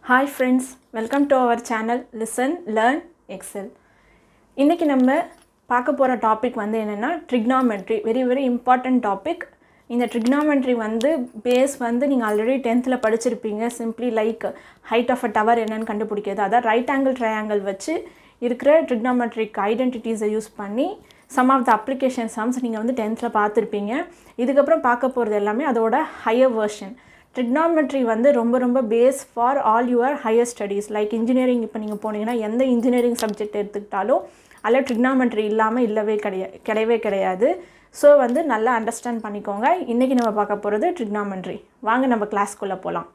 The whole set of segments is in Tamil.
Hi friends, welcome to our channel Listen, Learn, Excel. இன்னைக்கு நம்ம பார்க்க போகிற டாபிக் வந்து என்னென்னா trigonometry, very important topic. இந்த trigonometry வந்து பேஸ் வந்து நீங்கள் ஆல்ரெடி 10th படிச்சிருப்பீங்க. Simply like height of a tower என்னன்னு கண்டுபிடிக்கிறது. அதான் ரைட் ஆங்கிள் ட்ரையாங்கிள் வச்சு இருக்கிற trigonometric ஐடென்டிட்டிஸை யூஸ் பண்ணி some of the application sums நீங்கள் வந்து 10th பார்த்துருப்பீங்க. இதுக்கப்புறம் பார்க்க போகிறது எல்லாமே அதோட ஹையர் வெர்ஷன். Trigonometry வந்து ரொம்ப base for all your higher studies. Like engineering இப்போ நீங்கள் போனீங்கன்னா எந்த இன்ஜினியரிங் சப்ஜெக்ட் எடுத்துக்கிட்டாலும் அதில் trigonometry இல்லாமல் கிடையவே கிடையாது. ஸோ வந்து நல்லா அண்டர்ஸ்டாண்ட் பண்ணிக்கோங்க. இன்றைக்கி நம்ம பார்க்க போகிறது trigonometry. வாங்க நம்ம கிளாஸ்க்குள்ளே போகலாம்.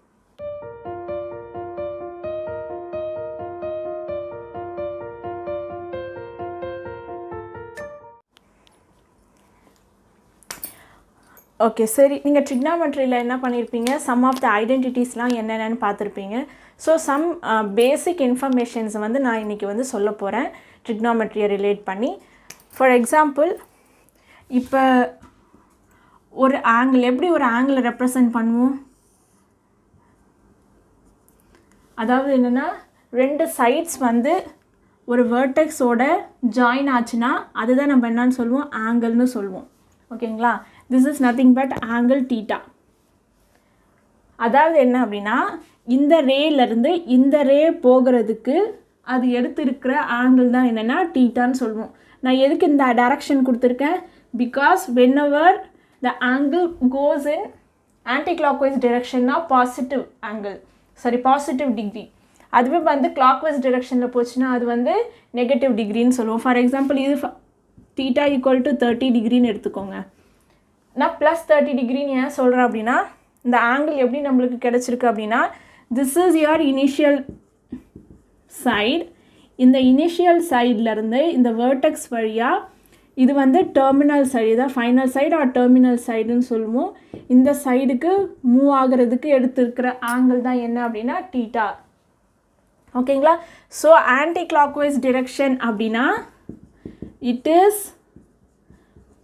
ஓகே சரி, நீங்கள் trigonometryல என்ன பண்ணியிருப்பீங்க, சம் ஆஃப் த ஐடென்டிட்டிஸ்லாம் என்னென்னு பார்த்துருப்பீங்க. ஸோ சம் பேசிக் இன்ஃபர்மேஷன்ஸ் வந்து நான் இன்றைக்கி வந்து சொல்ல போகிறேன் trigonometryயை ரிலேட் பண்ணி. ஃபார் எக்ஸாம்பிள், இப்போ ஒரு ஆங்கிள் எப்படி ஒரு ஆங்கிளை ரெப்ரசன்ட் பண்ணுவோம், அதாவது என்னென்னா ரெண்டு சைட்ஸ் வந்து ஒரு வேர்டெக்ஸோட ஜாயின் ஆச்சுன்னா அதுதான் நம்ம என்னன்னு சொல்லுவோம், ஆங்கிள்னு சொல்லுவோம். ஓகேங்களா? this is nothing but angle theta. அதாவது என்ன அப்படின்னா இந்த ரேலேருந்து இந்த ரே போகிறதுக்கு அது எடுத்திருக்கிற ஆங்கிள் தான் என்னென்னா தீட்டான்னு சொல்லுவோம். நான் எதுக்கு இந்த டைரக்ஷன் கொடுத்துருக்கேன், because whenever the angle goes in anti-clockwise direction positive angle, sorry positive degree. அதுவே வந்து clockwise directionல போச்சுன்னா அது வந்து நெகட்டிவ் டிகிரின்னு சொல்லுவோம். ஃபார் எக்ஸாம்பிள், இது தீட்டா ஈக்குவல் டு 30 டிகிரின்னு எடுத்துக்கோங்க. நான் ப்ளஸ் 30 டிகிரின்னு ஏன் சொல்கிறேன் அப்படின்னா, இந்த ஆங்கிள் எப்படி நம்மளுக்கு கிடச்சிருக்கு அப்படின்னா, this is your initial side. இந்த இனிஷியல் சைட்லேருந்து இந்த வேர்டெக்ஸ் வழியாக இது வந்து டெர்மினல் சைடு தான், ஃபைனல் சைடு ஆர் டெர்மினல் சைடுன்னு சொல்லுவோம். இந்த சைடுக்கு மூவ் ஆகிறதுக்கு எடுத்துருக்கிற ஆங்கிள் தான் என்ன அப்படின்னா தீட்டா. ஓகேங்களா? ஸோ ஆன்டி கிளாக்வைஸ் டிரெக்ஷன் அப்படின்னா it is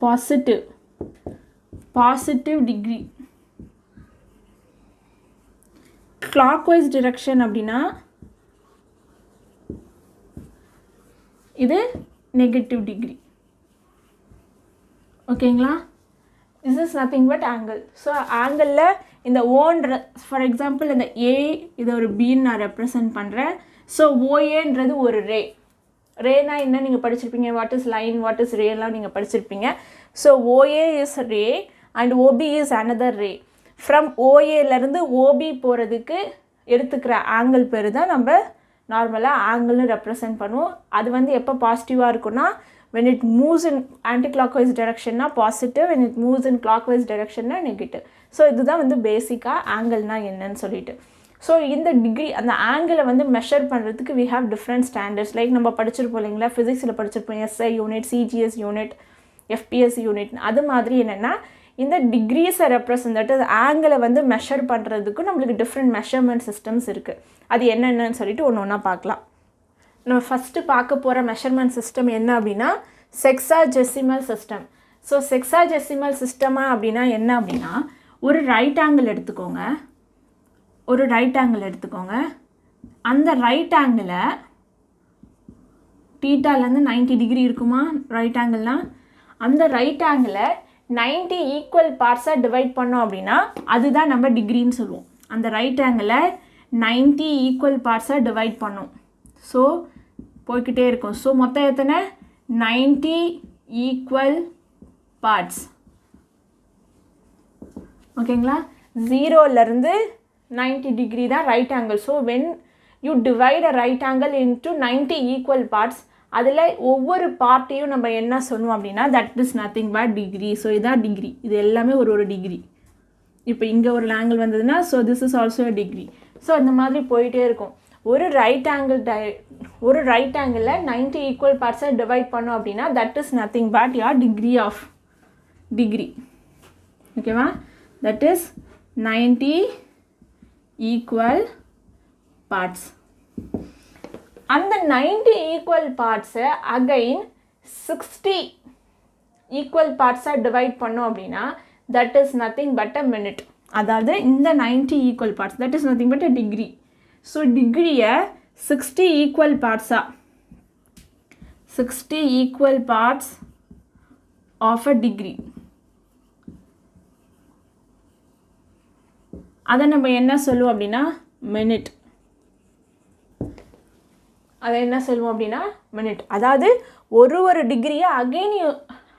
positive degree. clockwise direction அப்படின்னா இது நெகட்டிவ் டிகிரி. ஓகேங்களா? this is nothing but angle. So ஆங்கிளில் இந்த ஓன்ற, ஃபார் எக்ஸாம்பிள் இந்த ஏ இதை ஒரு பின்னு நான் ரெப்ரசன்ட் பண்ணுறேன். ஸோ ஓஏன்றது ஒரு ரேனா என்ன நீங்கள் படிச்சிருப்பீங்க, what is line, what is ரேலாம் நீங்கள் படிச்சிருப்பீங்க. So OA is ray and OB is another ray. From ஓஏலேருந்து ஓபி போகிறதுக்கு எடுத்துக்கிற ஆங்கிள் பேர் தான் நம்ம நார்மலாக ஆங்கிள்னு ரெப்ரசன்ட் பண்ணுவோம். அது வந்து எப்போ பாசிட்டிவாக இருக்குன்னா when it moves in anti-clockwise direction positive, when it moves in clockwise direction negative. So இதுதான் வந்து பேசிக்காக ஆங்கிள்னா என்னன்னு சொல்லிட்டு. ஸோ இந்த டிகிரி அந்த ஆங்கிளை வந்து மெஷர் பண்ணுறதுக்கு we have different standards. Like நம்ம படிச்சிருப்போம் இல்லைங்களா, ஃபிசிக்ஸில் படிச்சிருப்போம் SI unit, CGS unit, FPS unit. அது மாதிரி என்னென்னா இந்த டிகிரிஸை ரெப்ரசன்ட், தட் இஸ் ஆங்கிளை வந்து மெஷர் பண்ணுறதுக்கு நம்மளுக்கு டிஃப்ரெண்ட் மெஷர்மெண்ட் சிஸ்டம்ஸ் இருக்குது. அது என்னென்னு சொல்லிட்டு ஒன்று ஒன்றா பார்க்கலாம். நம்ம ஃபஸ்ட்டு பார்க்க போகிற மெஷர்மெண்ட் சிஸ்டம் என்ன அப்படின்னா செக்ஸாஜெசிமல் சிஸ்டம். ஸோ செக்ஸாஜெசிமல் சிஸ்டமா அப்படின்னா என்ன அப்படின்னா, ஒரு ரைட் ஆங்கிள் எடுத்துக்கோங்க. அந்த ரைட் ஆங்கிளை தீட்டாலேருந்து 90 டிகிரி இருக்குமா ரைட் ஆங்கிள்னால், அந்த ரைட் ஆங்கிளை 90 ஈக்குவல் பார்ட்ஸாக டிவைட் பண்ணோம் அப்படின்னா அதுதான் நம்ம டிகிரின்னு சொல்லுவோம். அந்த ரைட் ஆங்கிளை 90 ஈக்குவல் பார்ட்ஸாக டிவைட் பண்ணோம். ஸோ போய்கிட்டே இருக்கும். ஸோ மொத்தம் எத்தனை, 90 ஈக்குவல் பார்ட்ஸ். ஓகேங்களா? 0லேருந்து 90 டிகிரி தான் right angle. So when you divide a right angle into 90 equal parts, அதில் ஒவ்வொரு பார்ட்டையும் நம்ம என்ன சொல்லுவோம் அப்படின்னா that is nothing but degree. So இதான் டிகிரி. இது எல்லாமே ஒரு டிகிரி. இப்போ இங்கே ஒரு ஆங்கிள் வந்ததுன்னா so this is also a degree. So அந்த மாதிரி போயிட்டே இருக்கும். ஒரு ரைட் ஆங்கிளில் 90 ஈக்குவல் பார்ட்ஸை டிவைட் பண்ணோம் அப்படின்னா தட் இஸ் நத்திங் பட் யார் டிகிரி ஆஃப் டிகிரி. ஓகேவா? That is 90 equal parts. அந்த 90 ஈக்குவல் பார்ட்ஸை அகைன் 60 ஈக்குவல் பார்ட்ஸாக டிவைட் பண்ணோம் அப்படின்னா that is nothing but a minute. அதாவது இந்த 90 equal parts that is nothing but a degree. So டிகிரியை 60 equal பார்ட்ஸாக 60 equal parts of a degree. அதை நம்ம என்ன சொல்லுவோம் அப்படின்னா மினிட். அதை என்ன சொல்லுவோம் அப்படின்னா மினிட். அதாவது ஒரு டிகிரியை again you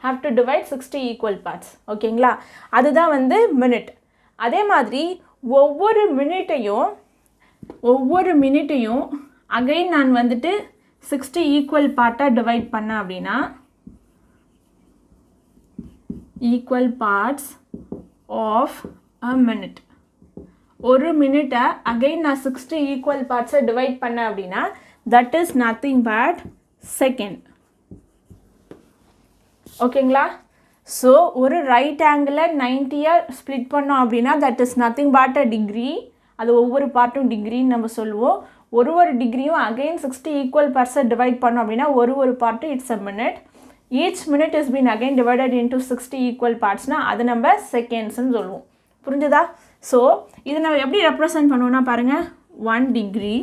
have to divide 60 equal parts. ஓகேங்களா, அதுதான் வந்து மினிட். அதே மாதிரி ஒவ்வொரு மினிட்டையும் அகெயின் நான் வந்துட்டு 60 ஈக்குவல் பார்ட்டாக டிவைட் பண்ணேன் அப்படின்னா equal parts of a minute. ஒரு மினிட்டை அகெயின் நான் 60 ஈக்குவல் பார்ட்ஸை டிவைட் பண்ணேன் அப்படின்னா that is nothing but second. ஓகேங்களா, ஸோ ஒரு ரைட் ஆங்கிளை 90 ஸ்ப்ளிட் பண்ணோம் அப்படின்னா that is nothing but a degree. அது ஒவ்வொரு பார்ட்டும் டிகிரின்னு நம்ம சொல்லுவோம். ஒரு டிகிரியும் அகெயின் 60 ஈக்குவல் பார்ட்ஸை டிவைட் பண்ணோம் அப்படின்னா ஒரு part it's a minute. Each minute is been again divided into 60 equal பார்ட்ஸ்னால் அது நம்ம செகண்ட்ஸ்ன்னு சொல்லுவோம். புரிஞ்சுதா? ஸோ இது நம்ம எப்படி ரெப்ரசன்ட் பண்ணுவோம்னா பாருங்கள், 1 டிகிரி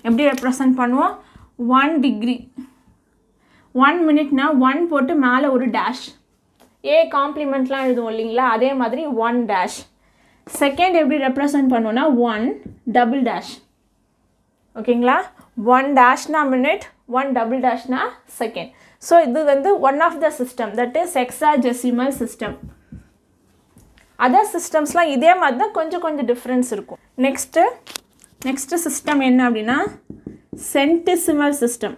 எப்படி ரெப்ரசன்ட் பண்ணுவோம், 1 டிகிரி 1 மினிட்னா 1 போட்டு மேலே ஒரு டேஷ், காம்ப்ளிமெண்ட்லாம் எழுதுவோம் இல்லைங்களா, அதே மாதிரி 1 டேஷ். செகண்ட் எப்படி ரெப்ரசன்ட் பண்ணுவோன்னா 1 டபுள் டேஷ். ஓகேங்களா, 1 டேஷ்னா மினிட், 1 டபுள் டேஷ்னா செகண்ட். ஸோ இது வந்து one of the system, that is hexadecimal system. Other சிஸ்டம்ஸ்லாம் இதே மாதிரி தான், கொஞ்சம் டிஃப்ரென்ஸ் இருக்கும். நெக்ஸ்ட்டு சிஸ்டம் என்ன அப்படின்னா centesimal system.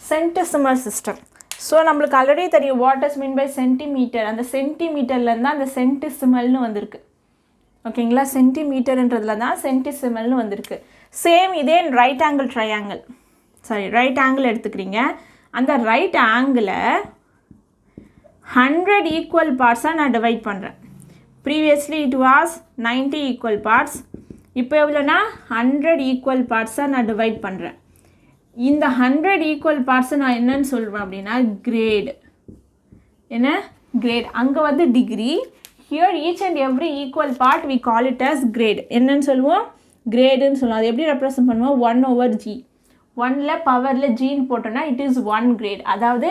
Centesimal system. So நம்மளுக்கு ஆல்ரெடி தெரியும் what is mean by centimetre. அந்த சென்டிமீட்டர்லேருந்து தான் அந்த சென்டிசிமல்னு வந்திருக்கு. ஓகேங்களா, சென்டிமீட்டர்ன்றதுல தான் சென்டிசிமல்னு வந்திருக்கு. சேம் இதே ரைட் ஆங்கிள் எடுத்துக்கிறீங்க. அந்த ரைட் ஆங்கிளை 100 ஈக்குவல் பார்ட்ஸாக நான் டிவைட் பண்ணுறேன். Previously it was 90 equal parts. இப்போ எவ்வளோனா 100 ஈக்குவல் பார்ட்ஸாக நான் டிவைட் பண்ணுறேன். இந்த 100 ஈக்குவல் பார்ட்ஸை நான் என்னன்னு சொல்வேன் அப்படின்னா கிரேடு. என்ன கிரேட்? அங்கே வந்து degree. Here each and every equal part we call it as grade. என்னன்னு சொல்லுவோம், கிரேடுன்னு சொல்லுவோம். அது எப்படி ரெப்ரசன்ட் பண்ணுவோம், 1/g. 1ல் பவரில் ஜின்னு போட்டோன்னா இட் இஸ் 1 கிரேட். அதாவது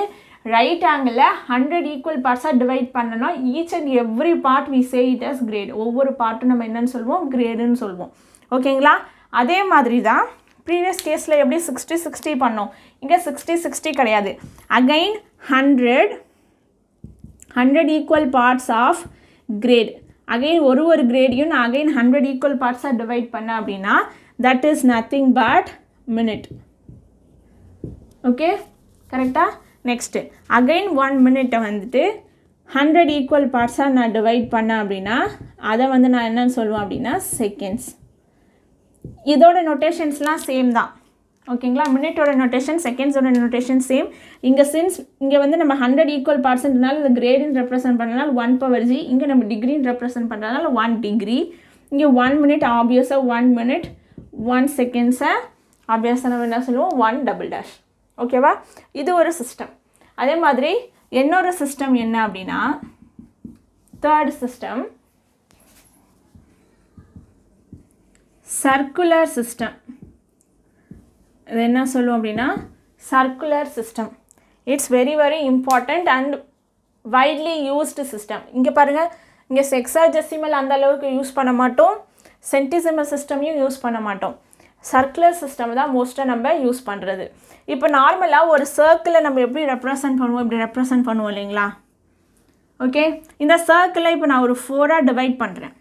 ரைட் ஆங்கிளில் 100 ஈக்குவல் பார்ட்ஸாக டிவைட் பண்ணனா each and every part we say it as grade. ஒவ்வொரு பார்ட்டும் நம்ம என்னன்னு சொல்லுவோம், கிரேடுன்னு சொல்லுவோம். ஓகேங்களா, அதே மாதிரி தான் ப்ரீவியஸ் கேஸில் எப்படி 60 பண்ணோம், இங்கே 60 கிடையாது. Again 100 equal parts of grade. Again ஒரு கிரேடையும் நான் அகைன் 100 ஈக்குவல் பார்ட்ஸாக டிவைட் பண்ணேன் அப்படின்னா that is nothing but minute. Okay, கரெக்டாக? நெக்ஸ்ட்டு அகைன் 1 மினிட்டை வந்துட்டு 100 ஈக்குவல் பார்ட்ஸாக நான் டிவைட் பண்ணேன் அப்படின்னா அதை வந்து நான் என்னன்னு சொல்லுவேன் அப்படின்னா செகண்ட்ஸ். இதோட நோட்டேஷன்ஸ்லாம் சேம் தான். ஓகேங்களா, மினிட்டோட நோட்டேஷன், செகண்ட்ஸோட நோட்டேஷன் சேம். இங்கே வந்து நம்ம 100 ஈக்குவல் பார்ட்ஸ்ன்றனால இந்த கிரேடுன்னு ரெப்ரசன்ட் பண்ணுறதுனால 1/g. இங்கே நம்ம டிகிரின்னு ரெப்ரசன்ட் பண்ணுறதுனால 1 டிகிரி. இங்கே 1 மினிட் ஆப்வியஸாக 1 மினிட், 1 செகண்ட்ஸை ஆப்வியஸாக நம்ம என்ன சொல்லுவோம், 1 டபுள் டேஷ். ஓகேவா, இது ஒரு சிஸ்டம். அதே மாதிரி இன்னொரு சிஸ்டம் என்ன அப்படின்னா தேர்ட் சிஸ்டம் சர்க்குலர் சிஸ்டம். இது என்ன சொல்லுவோம் அப்படின்னா circular system. It's very important and widely used system. இங்கே பாருங்கள், இங்கே ஹெக்ஸாடெசிமல் அந்த அளவுக்கு யூஸ் பண்ண மாட்டோம், சென்டிசிமல் சிஸ்டமையும் யூஸ் பண்ண மாட்டோம். சர்க்குலர் சிஸ்டம் தான் மோஸ்ட்டாக நம்ம யூஸ் பண்ணுறது. இப்போ நார்மலாக ஒரு சர்க்கிளை நம்ம எப்படி ரெப்ரசன்ட் பண்ணுவோம், இப்படி ரெப்ரசன்ட் பண்ணுவோம் இல்லைங்களா. ஓகே, இந்த சர்க்கிளை இப்போ நான் ஒரு 4ஆக டிவைட் பண்ணுறேன்.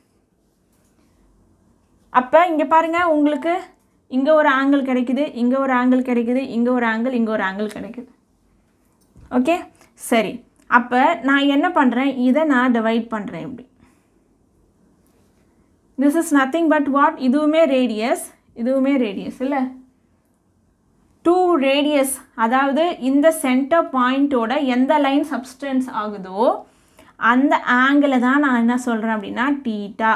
அப்போ இங்கே பாருங்கள், உங்களுக்கு இங்கே ஒரு ஆங்கிள் கிடைக்குது, இங்கே ஒரு ஆங்கிள் கிடைக்குது, இங்கே ஒரு ஆங்கிள், இங்கே ஒரு ஆங்கிள் கிடைக்குது. ஓகே, சரி. அப்போ நான் என்ன பண்ணுறேன், இதை நான் டிவைட் பண்ணுறேன் இப்படி. This is nothing but what, இதுவுமே ரேடியஸ் இல்லை, 2 ரேடியஸ். அதாவது இந்த சென்டர் பாயிண்ட்டோட எந்த லைன் சப்ஸ்டன்ஸ் ஆகுதோ அந்த ஆங்கிளை தான் நான் என்ன சொல்கிறேன் அப்படின்னா தீட்டா.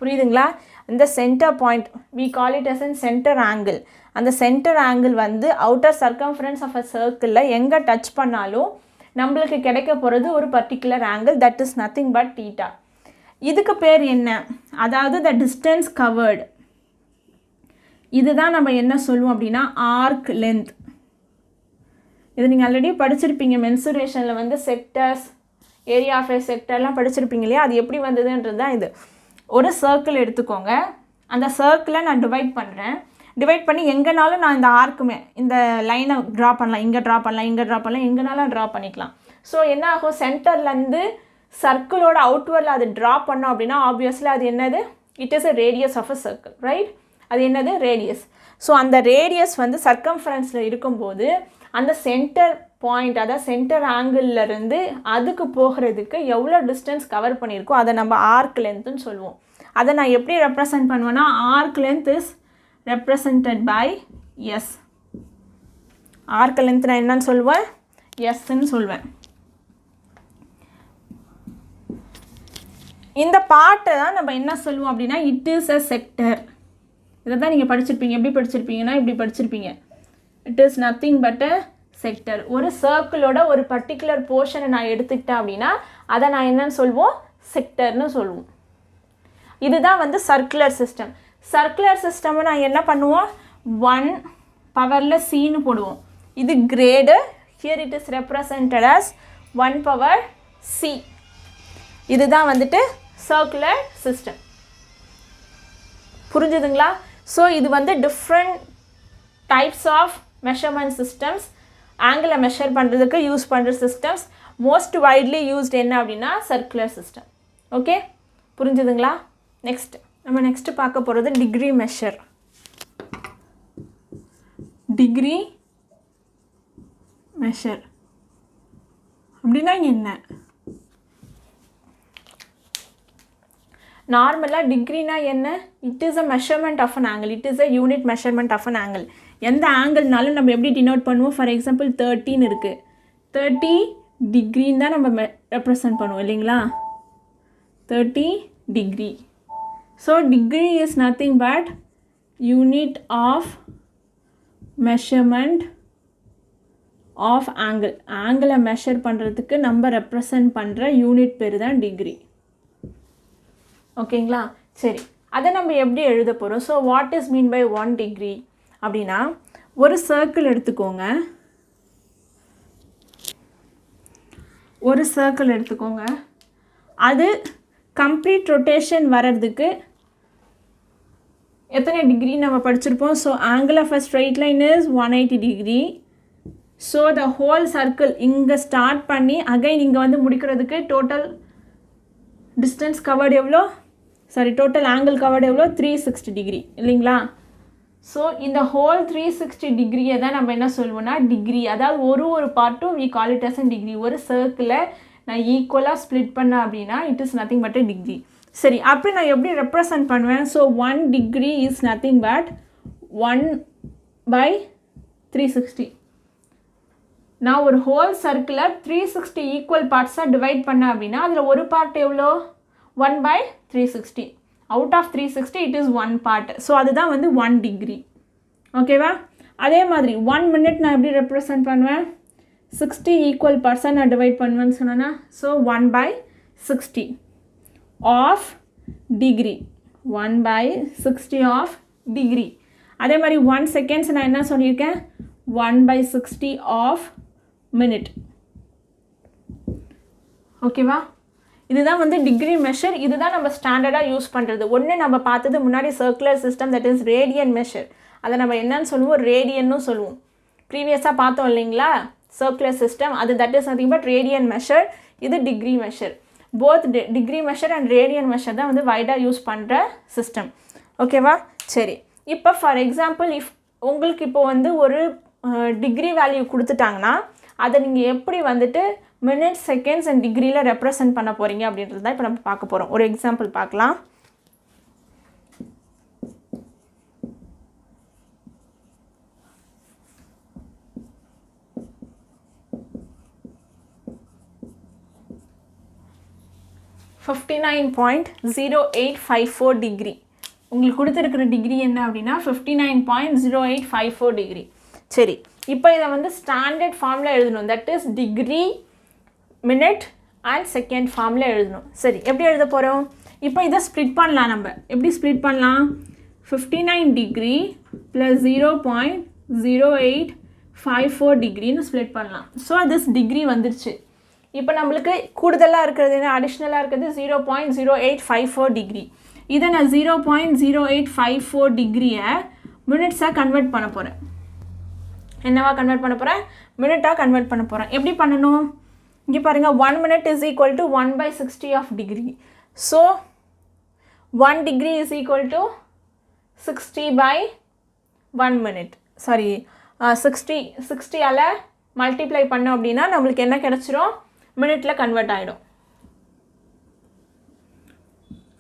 புரியுதுங்களா? இந்த centre point we call it as a center angle. அந்த சென்டர் ஆங்கிள் வந்து அவுட்டர் சர்க்கம்ஃபரன்ஸ் ஆஃப் அ சர்க்கிளில் எங்கே டச் பண்ணாலும் நம்மளுக்கு கிடைக்க போகிறது ஒரு particular angle, that is nothing but theta. இதுக்கு பேர் என்ன, அதாவது த டிஸ்டன்ஸ் கவர்டு. இதுதான் நம்ம என்ன சொல்லுவோம் அப்படின்னா ஆர்க் லென்த். இது நீங்கள் ஆல்ரெடி படிச்சிருப்பீங்க, மென்சுரேஷனில் வந்து செக்டர்ஸ், ஏரியா ஆஃப் ஏ செக்டர்லாம் படிச்சிருப்பீங்க இல்லையா, அது எப்படி வந்ததுன்றது தான் இது. ஒரு சர்க்கிள் எடுத்துக்கோங்க, அந்த சர்க்கிளை நான் டிவைட் பண்ணுறேன். டிவைட் பண்ணி எங்கேனாலும் நான் இந்த ஆர்க்குமே இந்த லைனை ட்ரா பண்ணலாம், இங்கே ட்ரா பண்ணலாம், இங்கே ட்ரா பண்ணலாம், எங்கேனாலும் ட்ரா பண்ணிக்கலாம். ஸோ என்ன ஆகும், சென்டர்லேருந்து சர்க்கிளோட அவுட்வர்டில் அது ட்ரா பண்ணோம் அப்படின்னா ஆப்வியஸ்லி அது என்னது, it is a radius of a circle, right? அது என்னது, ரேடியஸ். ஸோ அந்த ரேடியஸ் வந்து சர்க்கம்ஃபரன்ஸில் இருக்கும்போது அந்த சென்டர் பாயிண்ட், அதாவது சென்டர் ஆங்கிள்லேருந்து அதுக்கு போகிறதுக்கு எவ்வளோ டிஸ்டன்ஸ் கவர் பண்ணியிருக்கோ அதை நம்ம ஆர்க் லென்த்துன்னு சொல்லுவோம். அதை நான் எப்படி ரெப்ரசன்ட் பண்ணுவேன்னா, arc length is represented by S. Arc length நான் என்னன்னு சொல்லுவேன், எஸ்ன்னு சொல்வேன். இந்த பார்ட்டை தான் நம்ம என்ன சொல்லுவோம் அப்படின்னா இட் இஸ் அ செக்டர். இதை தான் நீங்கள் படிச்சிருப்பீங்க. எப்படி படிச்சிருப்பீங்கன்னா இப்படி படிச்சிருப்பீங்க, it is nothing but a sector. ஒரு சர்க்கிளோட ஒரு பர்டிகுலர் போர்ஷனை நான் எடுத்துக்கிட்டேன் அப்படின்னா அதை நான் என்னன்னு சொல்லுவோம், செக்டர்னு சொல்லுவோம். இதுதான் வந்து சர்க்குலர் சிஸ்டம். சர்க்குலர் சிஸ்டம் நான் என்ன பண்ணுவோம், 1 பவரில் சின்னு போடுவோம். இது grade, here it is represented as 1 power C. இதுதான் வந்துட்டு சர்க்குலர் சிஸ்டம். புரிஞ்சுதுங்களா? ஸோ இது வந்து different types of measurement systems, ஆங்கிளை மெஷர் பண்ணுறதுக்கு யூஸ் பண்ணுற சிஸ்டம்ஸ். மோஸ்ட் வைட்லி யூஸ்ட் என்ன அப்படின்னா சர்க்குலர் சிஸ்டம். ஓகே, புரிஞ்சுதுங்களா? நெக்ஸ்ட் நம்ம நெக்ஸ்ட் பார்க்க போகிறது டிகிரி மெஷர். டிகிரி மெஷர் அப்படின்னா என்ன? நார்மலாக டிகிரினா என்ன, it is a measurement of an angle, it is a unit measurement of an angle. எந்த ஆங்கிள்னாலும் நம்ம எப்படி டினோட் பண்ணுவோம், ஃபார் எக்ஸாம்பிள் 13 இருக்குது, 30 டிகிரின்னு தான் நம்ம ரெப்ரசன்ட் பண்ணுவோம் இல்லைங்களா, 30 degree. So degree is nothing but unit of measurement of angle. ஆங்கிளை மெஷர் பண்ணுறதுக்கு நம்ம ரெப்ரசன்ட் பண்ணுற யூனிட் பேர் தான் டிகிரி. ஓகேங்களா? சரி, அதை நம்ம எப்படி எழுத போகிறோம்? So what is mean by 1 degree அப்படின்னா, ஒரு சர்க்கிள் எடுத்துக்கோங்க, ஒரு சர்க்கிள் எடுத்துக்கோங்க, அது கம்ப்ளீட் ரொட்டேஷன் வர்றதுக்கு எத்தனை டிகிரி நம்ம படிச்சிருப்போம்? So angle of a straight line is 180 degree. So the whole circle இங்கே ஸ்டார்ட் பண்ணி அகைன் இங்கே வந்து முடிக்கிறதுக்கு டோட்டல் டிஸ்டன்ஸ் கவர்டு எவ்வளோ, சாரி டோட்டல் ஆங்கிள் கவர்டு எவ்வளோ, 360 டிகிரி இல்லைங்களா? ஸோ இந்த ஹோல் 360 டிகிரியை தான் நம்ம என்ன சொல்லுவோம்னா டிகிரி. அதாவது ஒரு பார்ட்டும் we call it as a degree. ஒரு சர்க்கிளை நான் ஈக்குவலாக ஸ்ப்ளிட் பண்ணேன் அப்படின்னா it is nothing but a degree. சரி, அப்படி நான் எப்படி ரெப்ரசன்ட் பண்ணுவேன்? So 1 degree is nothing but 1/360. நான் ஒரு ஹோல் சர்க்கிளை 360 ஈக்குவல் பார்ட்ஸாக டிவைட் பண்ணேன் அப்படின்னா அதில் ஒரு பார்ட் எவ்வளோ, 1/360. Out of 360 it is 1 part. So அதுதான் வந்து 1 டிகிரி. ஓகேவா? அதே மாதிரி 1 மினிட் நான் எப்படி ரெப்ரசன்ட் பண்ணுவேன், 60 ஈக்குவல் பார்ட்ஸாக நான் டிவைட் பண்ணுவேன்னு சொன்னேன்னா, so 1/60 of degree, 1/60 of degree. அதே மாதிரி 1 செகண்ட்ஸ் நான் என்ன சொல்லியிருக்கேன், 1/60 ஆஃப் மினிட். ஓகேவா? இதுதான் வந்து டிகிரி மெஷர். இதுதான் நம்ம ஸ்டாண்டர்டாக யூஸ் பண்ணுறது. ஒன்று நம்ம பார்த்தது முன்னாடி circular system, that is radian measure. அதை நம்ம என்னன்னு சொல்லுவோம், ரேடியன்னு சொல்லுவோம். ப்ரீவியஸாக பார்த்தோம் இல்லைங்களா சர்க்குலர் சிஸ்டம், அது that is nothing but radian measure. இது degree measure. Both degree measure and radian measure தான் வந்து வைடாக யூஸ் பண்ணுற சிஸ்டம். ஓகேவா? சரி, இப்போ ஃபார் எக்ஸாம்பிள் இஃப் உங்களுக்கு இப்போ வந்து ஒரு டிகிரி வேல்யூ கொடுத்துட்டாங்கன்னா அதை நீங்கள் எப்படி வந்துட்டு மினிட்ஸ், செகண்ட்ஸ் அண்ட் டிகிரியில் ரெப்ரசன்ட் பண்ண போகிறீங்க அப்படின்றது தான் இப்போ நம்ம பார்க்க போகிறோம். ஒரு எக்ஸாம்பிள் பார்க்கலாம். (59.0854 டிகிரி. உங்களுக்கு கொடுத்துருக்கிற டிகிரி என்ன அப்படின்னா 59.0854 டிகிரி. சரி, இப்போ இதை வந்து ஸ்டாண்டர்ட் ஃபார்மில் எழுதணும். That is degree minute and second ஃபார்மில் எழுதணும். சரி, எப்படி எழுத போகிறோம்? இப்போ இதை ஸ்ப்ளிட் பண்ணலாம். நம்ம எப்படி ஸ்ப்ளிட் பண்ணலாம்? 59 டிகிரி ப்ளஸ் 0.0854 டிகிரின்னு ஸ்ப்ளிட் பண்ணலாம். ஸோ அது டிகிரி வந்துருச்சு. இப்போ நம்மளுக்கு கூடுதலாக இருக்கிறது என்ன, அடிஷ்னலாக இருக்கிறது 0.0854 டிகிரி. இதை நான் 0.0854 டிகிரியை மினிட்ஸாக கன்வெர்ட் பண்ண போகிறேன். என்னவா கன்வெர்ட் பண்ண போகிறேன்? மினிட்டாக கன்வெர்ட் பண்ண போகிறேன். எப்படி பண்ணணும்? இங்கே பாருங்கள், 1 minute is equal to 1/60 of degree. So 1 degree is equal to 60/1 minute. Sorry, 60ஆல் multiply பண்ணோம் அப்படின்னா நம்மளுக்கு என்ன கிடச்சிரும்? மினிட்டில் கன்வெர்ட் ஆகிடும்.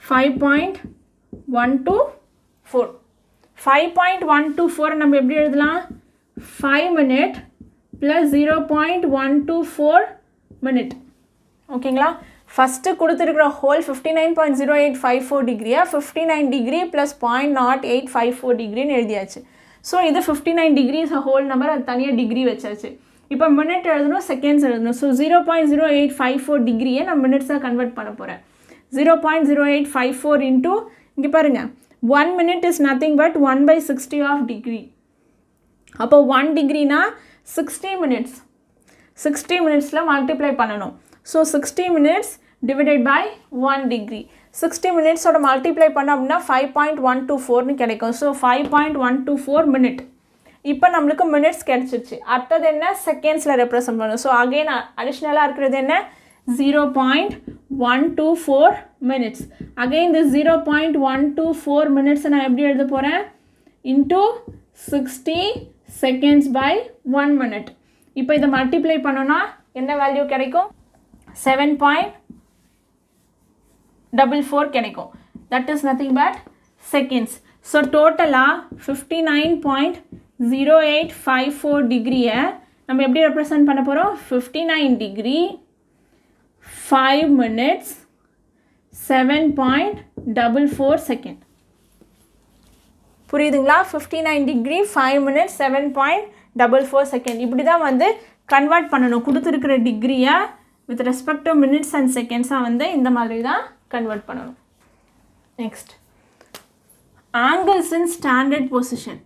5.124. 5.124 நம்ம எப்படி எழுதலாம்? 5 minute plus 0.124 minute. ஓகேங்களா? ஃபஸ்ட்டு கொடுத்துருக்குற ஹோல் 59.0854 டிகிரியா 59 டிகிரி ப்ளஸ் 0.0854 டிகிரின்னு எழுதியாச்சு. ஸோ இது 59 டிகிரிஸ் ஹோல் நம்பர், அது தனியாக டிகிரி வச்சாச்சு. இப்போ மினிட் எழுதணும், செகண்ட்ஸ் எழுதணும். ஸோ 0.0854 டிகிரியை நான் மினிட்ஸாக கன்வெர்ட் பண்ண போகிறேன். 0.0854 இன்ட்டு இங்கே பாருங்கள், 1 minute is nothing but 1/60 of degree. அப்போ 1 டிகிரினா 60 minutes. 60 மினிட்ஸில் மல்டிப்ளை பண்ணணும். So 60 minutes divided by 1 degree. 60 மினிட்ஸோட மல்டிப்ளை பண்ணோம் அப்படின்னா 5.124ன்னு கிடைக்கும். So 5.124 minute. இப்போ நம்மளுக்கு மினிட்ஸ் கிடச்சிருச்சு. அடுத்தது என்ன? செகண்ட்ஸில் ரெப்ரசன்ட் பண்ணணும். ஸோ அகெயின் அடிஷ்னலாக இருக்கிறது என்ன? 0.124 minutes. அகெயின் இந்த 0.124 minutes நான் எப்படி எழுத போகிறேன்? Into 60 seconds by 1 minute. இப்போ இதை மல்டிப்ளை பண்ணோன்னா என்ன வேல்யூ கிடைக்கும்? 7.44 கிடைக்கும். That is nothing but seconds. So டோட்டலாக 59.0854 டிகிரியை நம்ம எப்படி ரெப்ரசன்ட் பண்ண போகிறோம்? 59 டிகிரி 5 minutes 7.44 செகண்ட். புரியுதுங்களா? 59 டிகிரி 5 minutes 7.44 செகண்ட். இப்படி தான் வந்து கன்வெர்ட் பண்ணணும். கொடுத்துருக்கிற டிகிரியை with respect to minutes and செகண்ட்ஸாக வந்து இந்த மாதிரி தான் கன்வெர்ட் பண்ணணும். Next, angles in standard position.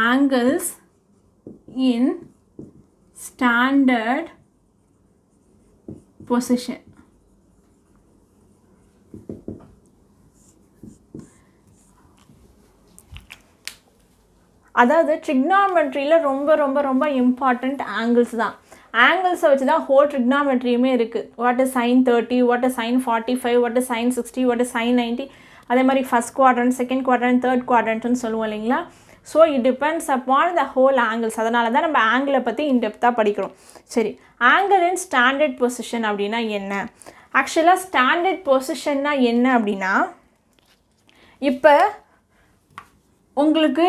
Angles in standard position. அதாவது ட்ரிக்னாமெட்ரியில் ரொம்ப ரொம்ப ரொம்ப இம்பார்ட்டண்ட் ஆங்கிள்ஸ் தான். ஆங்கிள்ஸை வச்சு தான் ஹோல் ட்ரிக்னாமெட்ரியுமே இருக்குது. What is sin 30, what is sin 45, what is sin 60, what is sin 90. அதே மாதிரி first quadrant, second quadrant, third குவாட்ரண்ட்னு சொல்லுவோம் இல்லைங்களா? So it depends upon the whole angles. அதனால தான் நம்ம ஆங்கிளை பற்றி இன்டெப்த்தாக படிக்கிறோம். சரி, ஆங்கிள் இன் ஸ்டாண்டர்ட் பொசிஷன் அப்படின்னா என்ன? ஆக்சுவலாக ஸ்டாண்டர்ட் பொசிஷன்னா என்ன அப்படின்னா, இப்போ உங்களுக்கு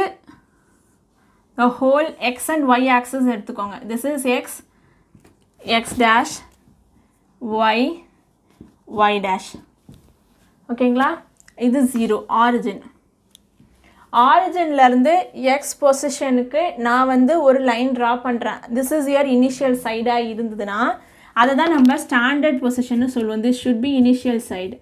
the whole x and y axis எடுத்துக்கோங்க. this is x, x dash, y, y dash. ஓகேங்களா? இது 0 ஆரிஜின். ஆரிஜின்லேருந்து எக்ஸ் பொசிஷனுக்கு நான் வந்து ஒரு லைன் ட்ரா பண்ணுறேன். திஸ் இஸ் யுவர் இனிஷியல் சைடாக இருந்ததுன்னா அதை தான் நம்ம ஸ்டாண்டர்ட் பொசிஷன்னு சொல்லுவோம். This should be initial side.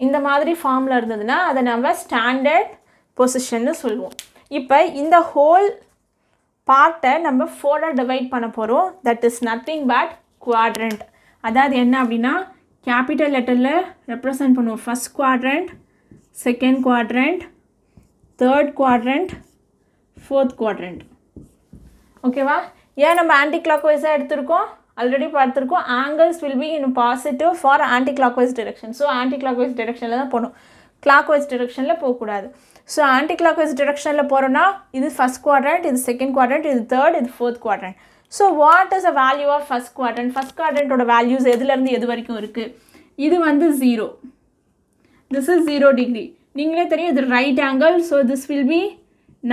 இந்த மாதிரி ஃபார்மில் இருந்ததுன்னா அதை நம்ம ஸ்டாண்டர்ட் பொசிஷன்னு சொல்லுவோம். இப்போ இந்த ஹோல் பார்ட்டை நம்ம 4ஆக டிவைட் பண்ண போகிறோம். That is nothing but quadrant. அதாவது என்ன அப்படின்னா, கேபிட்டல் லெட்டரில் ரெப்ரசன்ட் பண்ணுவோம். First quadrant, second quadrant, third quadrant, fourth quadrant. ஓகேவா? ஏன் நம்ம ஆன்டி கிளாக் வைஸாக எடுத்திருக்கோம்? ஆல்ரெடி பார்த்துருக்கோம். Angles will be in positive for anticlockwise direction. So anti clock wise டிரெக்ஷனில் தான் போகணும், கிளாக் வைஸ் டிரெக்ஷனில் போகக்கூடாது. ஸோ ஆன்டி கிளாக் வைஸ் டிரெக்ஷனில் போகிறோன்னா இது ஃபஸ்ட் குவாட்ரண்ட், இது செகண்ட் குவாட்ரண்ட், இது தேர்ட், இது fourth quadrant. So what is a value of first quadrant? First குவாட்ரண்ட்டோட வேல்யூஸ் எதுலேருந்து எது வரைக்கும் இருக்குது? இது வந்து 0. This is 0 degree. நீங்களே தெரியும் இது right angle. So this will be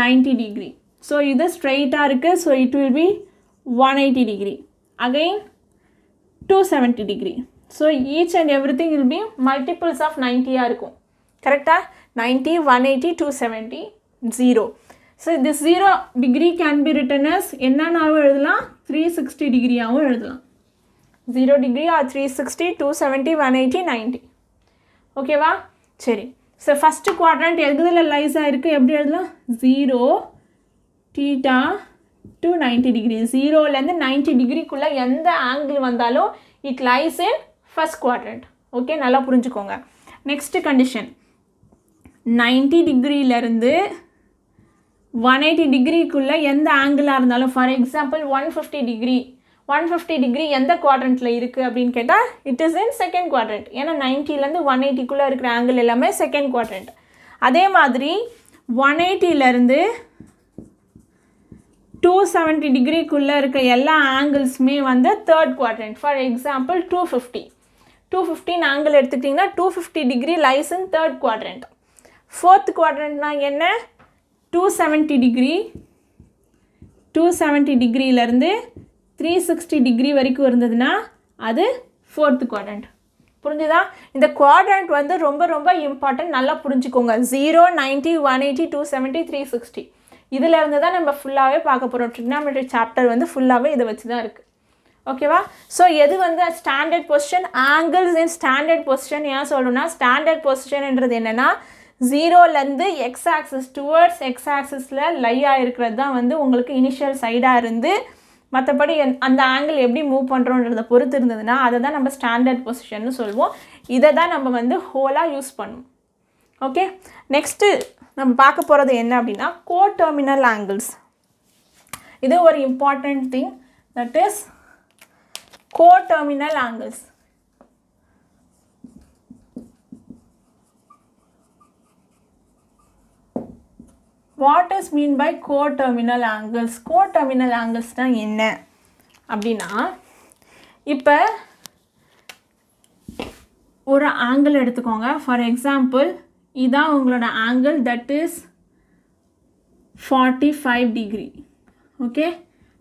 90 degree. So இது ஸ்ட்ரெயிட்டாக இருக்குது. So it will be 180 degree. Again 270 degree. So each and everything will be multiples of 90 இருக்கும். கரெக்டாக? 90, 180, 270, 0. So this 0 degree can be written as என்னன்னாவும் எழுதலாம் 360 டிகிரியாகவும் எழுதலாம் 0 degree or 360 270 180 90 ஓகேவா சரி ஸோ ஃபஸ்ட்டு குவாட்ரண்ட் எதில் லைஸ் ஆகிருக்கு எப்படி எழுதலாம் 0 θ to 90 degree 0லேருந்து 90 டிகிரிக்குள்ளே எந்த ஆங்கிள் வந்தாலும் it lies in first quadrant okay நல்லா புரிஞ்சுக்கோங்க நெக்ஸ்ட்டு கண்டிஷன் 90 டிகிரியிலேருந்து 180 டிகிரிக்குள்ளே எந்த ஆங்கிளாக இருந்தாலும் ஃபார் எக்ஸாம்பிள் 150 டிகிரி எந்த குவாட்ரண்ட்டில் இருக்குது அப்படின்னு கேட்டால் it is in second quadrant ஏன்னா 90லேருந்து 180க்குள்ளே இருக்கிற ஆங்கிள் எல்லாமே செகண்ட் குவாட்ரண்ட் அதே மாதிரி 180லேருந்து 270 டிகிரிக்குள்ளே இருக்க எல்லா ஆங்கிள்ஸுமே வந்து third quadrant for example 215 angle எடுத்துக்கிட்டிங்கன்னா 250 degree lies in third quadrant fourth குவாட்ரண்ட்னா என்ன 270 டிகிரியிலேருந்து 360 டிகிரி வரைக்கும் இருந்ததுன்னா அது ஃபோர்த் குவாட்ரண்ட் புரிஞ்சுதா இந்த குவாட்ரண்ட் வந்து ரொம்ப ரொம்ப இம்பார்ட்டன்ட் நல்லா புரிஞ்சுக்கோங்க 0 90 180 270 360 இதில் இருந்து தான் நம்ம ஃபுல்லாகவே பார்க்க போகிறோம் ட்ரிக்னாமெட்ரி சாப்டர் வந்து ஃபுல்லாகவே இதை வச்சு தான் இருக்குது ஓகேவா ஸோ எது வந்து standard position angles in standard position ஏன் சொல்லணும்னா ஸ்டாண்டர்ட் பொசிஷன்ன்றது என்னென்னா 0லேருந்து எக்ஸ் ஆக்சிஸ் டுவர்ட்ஸ் எக்ஸ் ஆக்சிஸில் லையாக இருக்கிறது தான் வந்து உங்களுக்கு இனிஷியல் சைடாக இருந்து மற்றபடி அந்த ஆங்கிள் எப்படி மூவ் பண்ணுறோன்றதை பொறுத்து இருந்ததுன்னா அதை தான் நம்ம ஸ்டாண்டர்ட் பொசிஷன்னு சொல்லுவோம் இதை தான் நம்ம வந்து ஹோலாக யூஸ் பண்ணுவோம் ஓகே நெக்ஸ்ட்டு நம்ம பார்க்க போகிறது என்ன அப்படின்னா கோடெர்மினல் ஆங்கிள்ஸ் இது ஒரு important thing that is coterminal angles what is mean by coterminal angles coterminal ஆங்கிள்ஸ்னால் என்ன அப்படின்னா இப்போ ஒரு ஆங்கிள் எடுத்துக்கோங்க ஃபார் எக்ஸாம்பிள் இதான் உங்களோட angle that is 45 degree okay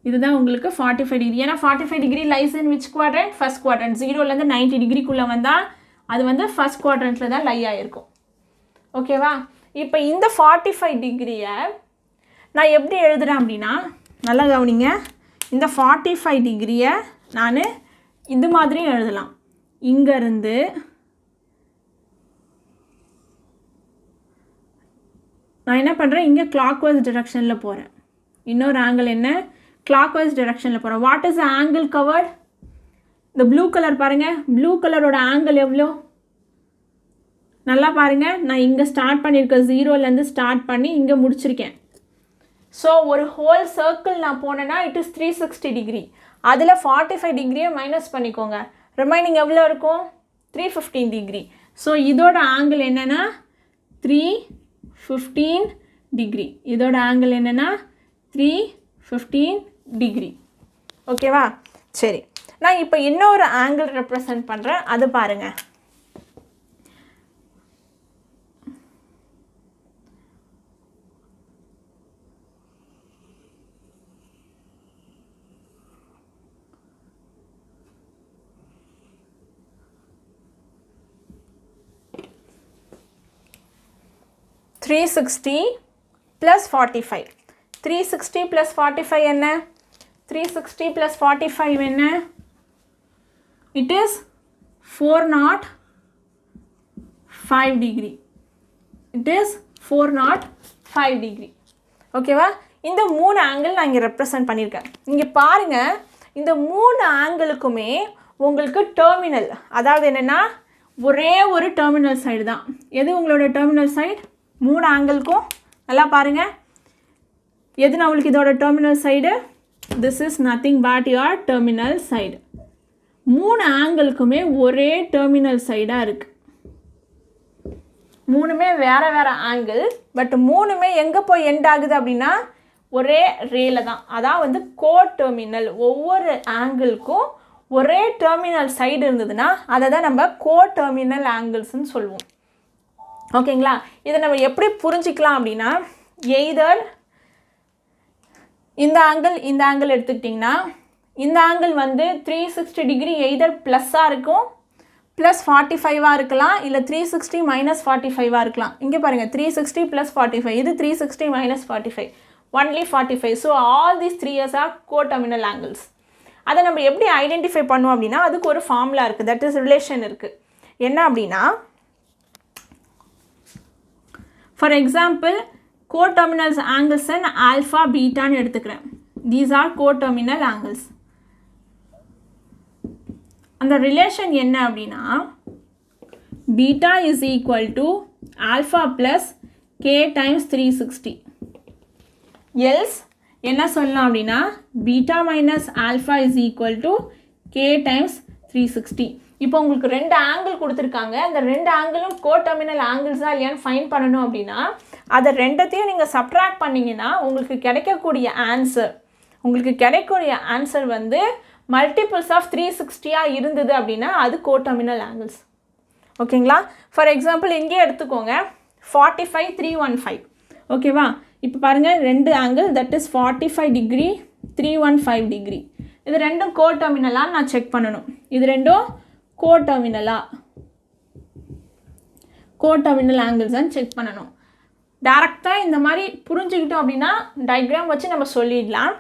இதுதான் உங்களுக்கு 45 டிகிரி ஏன்னா 45 degree lies in which quadrant first quadrant 0லேருந்து 90 டிகிரிக்குள்ளே வந்தால் அது வந்து ஃபஸ்ட் குவாட்ரண்ட்டில் தான் லை ஆகிருக்கும் ஓகேவா இப்போ இந்த 45 டிகிரியை நான் எப்படி எழுதுகிறேன் அப்படின்னா நல்லா கவனிங்க இந்த 45 டிகிரியை நான் இது மாதிரியும் எழுதலாம் இங்கேருந்து நான் என்ன பண்ணுறேன் இங்கே கிளாக்வைஸ் டிரெக்ஷனில் போகிறேன் இன்னொரு ஆங்கிள் என்ன கிளாக்வைஸ் டிரெக்ஷனில் போகிறேன் வாட் இஸ் ஆங்கிள் கவர்ட் இந்த ப்ளூ கலர் பாருங்கள் ப்ளூ கலரோட ஆங்கிள் எவ்வளோ நல்லா பாருங்கள் நான் இங்கே ஸ்டார்ட் பண்ணியிருக்கேன் 0லேருந்து ஸ்டார்ட் பண்ணி இங்கே முடிச்சிருக்கேன் ஸோ ஒரு ஹோல் சர்க்கிள் நான் போனேன்னா இட் இஸ் 360 டிகிரி அதில் 45 டிகிரியை மைனஸ் பண்ணிக்கோங்க ரிமைனிங் எவ்வளோ இருக்கும் 315 டிகிரி ஸோ இதோட ஆங்கிள் என்னென்னா 315 டிகிரி இதோட ஆங்கிள் என்னென்னா 315 டிகிரி ஓகேவா சரி நான் இப்போ இன்னொரு ஆங்கிள் ரெப்ரசன்ட் பண்ணுறேன் அது பாருங்கள் +45 360 + 45 என்ன 360 + 45 என்ன it is 405 degree it is 405 degree ஓகேவா இந்த 3 ஆங்கிள் நான் இங்கே ரெப்ரசன்ட் பண்ணியிருக்கேன் இங்கே பாருங்கள் இந்த 3 ஆங்கிளுக்குமே உங்களுக்கு டெர்மினல் அதாவது என்னென்னா ஒரே ஒரு டெர்மினல் சைடு தான் எது உங்களோட டெர்மினல் சைடு 3 ஆங்கிளுக்கும் நல்லா பாருங்கள் எது நம்மளுக்கு இதோட terminal side this is nothing but your terminal side 3 ஆங்கிளுக்குமே ஒரே டெர்மினல் சைடாக இருக்குது மூணுமே வேறு வேறு ஆங்கிள் பட் மூணுமே எங்கே போய் எண்ட் ஆகுது அப்படின்னா ஒரே ரேல தான் அதான் வந்து கோடெர்மினல் ஒவ்வொரு ஆங்கிளுக்கும் ஒரே டெர்மினல் சைடு இருந்ததுன்னா அதை தான் நம்ம கோடெர்மினல் ஆங்கிள்ஸ்ன்னு சொல்லுவோம் ஓகேங்களா இதை நம்ம எப்படி புரிஞ்சிக்கலாம் அப்படின்னா எய்தர் இந்த ஆங்கிள் எடுத்துக்கிட்டிங்கன்னா இந்த ஆங்கிள் வந்து 360 டிகிரி எய்தர் ப்ளஸ்ஸாக இருக்கும் +45 இருக்கலாம் இல்லை 360 - 45 இருக்கலாம் இங்கே பாருங்கள் 360 + 45 இது 360 - 45 only 45. So all these 3 years are coterminal angles. அதை நம்ம எப்படி ஐடென்டிஃபை பண்ணுவோம் அப்படின்னா அதுக்கு ஒரு ஃபார்முலா இருக்குது, தட் இஸ் ரிலேஷன் இருக்குது. என்ன அப்படின்னா for example coterminals angles alpha பீட்டான்னு எடுத்துக்கிறேன். These are coterminal angles. அந்த ரிலேஷன் என்ன அப்படின்னா beta is equal to alpha plus K times 360. Else என்ன சொல்லலாம் அப்படின்னா beta minus alpha is equal to K times 360. இப்போ உங்களுக்கு 2 ஆங்கிள் கொடுத்துருக்காங்க. அந்த 2 ஆங்கிளும் கோடெர்மினல் ஆங்கிள்ஸாக இல்லையான்னு ஃபைன் பண்ணணும் அப்படின்னா அதை ரெண்டத்தையும் நீங்கள் சப்ட்ராக்ட் பண்ணிங்கன்னா உங்களுக்கு கிடைக்கக்கூடிய ஆன்சர் வந்து மல்டிபிள்ஸ் ஆஃப் 360 இருந்தது அப்படின்னா அது கோடெர்மினல் ஆங்கிள்ஸ். ஓகேங்களா? ஃபார் எக்ஸாம்பிள் இங்கே எடுத்துக்கோங்க 45 315. ஓகேவா? இப்போ பாருங்கள் 2 angle that is 45 degree 315 degree. இது ரெண்டும் கோடெர்மினலாக நான் செக் பண்ணணும். இது ரெண்டும் கோடெர்மினல் ஆங்கிள்ஸ் தான் செக் பண்ணணும். டேரெக்டாக இந்த மாதிரி புரிஞ்சுக்கிட்டோம் அப்படின்னா டயக்ராம் வச்சு நம்ம சொல்லிடலாம்.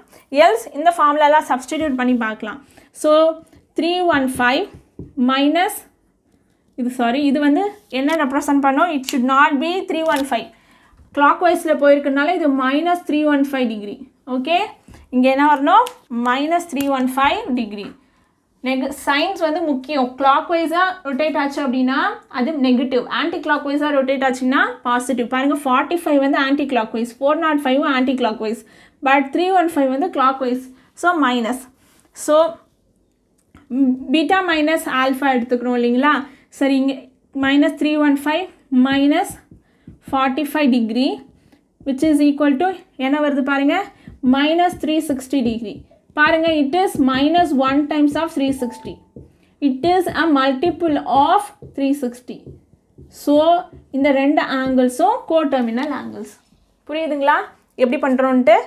எல்ஸ் இந்த ஃபார்முலாலாம் சப்ஸ்டிடியூட் பண்ணி பார்க்கலாம். ஸோ 315 மைனஸ் இது வந்து என்ன ரெப்ரசன்ட் பண்ணோம்? It should not be 315. கிளாக் வைஸில் போயிருக்கனால இது மைனஸ் 315 டிகிரி. ஓகே, இங்கே என்ன வரணும்? Minus 315 degree. சைன்ஸ் வந்து முக்கியம். கிளாக் வைஸாக ரொட்டேட் ஆச்சு அப்படின்னா அது நெகட்டிவ், ஆன்டி கிளாக் வைஸாக ரொட்டேட் ஆச்சுன்னா பாசிட்டிவ். பாருங்கள் 45 வந்து anticlockwise, 405 anticlockwise, but 315 வந்து clockwise. So minus. So beta minus alpha எடுத்துக்கிறோம் இல்லைங்களா? சரி, இங்கே minus 315 minus 45 degree which is equal to என்ன வருது பாருங்கள்? Minus 360 degree. பாருங்கள், it is minus 1 times of 360. It is a multiple of 360. So இந்த 2 ஆங்கிள்ஸும் கோடெர்மினல் ஆங்கிள்ஸ். புரியுதுங்களா எப்படி பண்ணுறோன்ட்டு?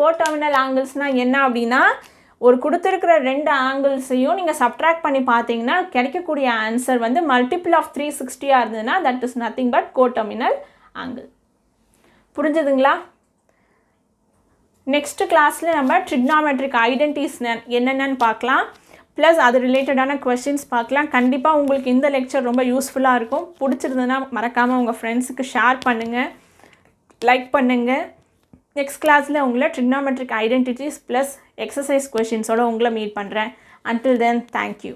கோடெர்மினல் ஆங்கிள்ஸ்னால் என்ன அப்படின்னா ஒரு கொடுத்துருக்கிற 2 ஆங்கிள்ஸையும் நீங்கள் சப்ட்ராக்ட் பண்ணி பார்த்தீங்கன்னா கிடைக்கக்கூடிய ஆன்சர் வந்து மல்டிபிள் ஆஃப் 360 இருந்ததுன்னா that is nothing but coterminal angle. புரிஞ்சுதுங்களா? நெக்ஸ்ட் கிளாஸில் நம்ம ட்ரிக்னாமெட்ரிக் ஐடென்டிட்டிஸ் என்னென்னு பார்க்கலாம், ப்ளஸ் அது ரிலேட்டடான கொஸ்டின்ஸ் பார்க்கலாம். கண்டிப்பாக உங்களுக்கு இந்த லெக்சர் ரொம்ப யூஸ்ஃபுல்லாக இருக்கும். பிடிச்சிருந்ததுன்னா மறக்காமல் உங்கள் ஃப்ரெண்ட்ஸுக்கு ஷேர் பண்ணுங்கள், லைக் பண்ணுங்கள். நெக்ஸ்ட் கிளாஸில் உங்களை ட்ரிக்னாமெட்ரிக் ஐடென்டிட்டிஸ் ப்ளஸ் எக்ஸசைஸ் கொஸ்டின்ஸோடு உங்களை மீட் பண்ணுறேன். Until then, thank you.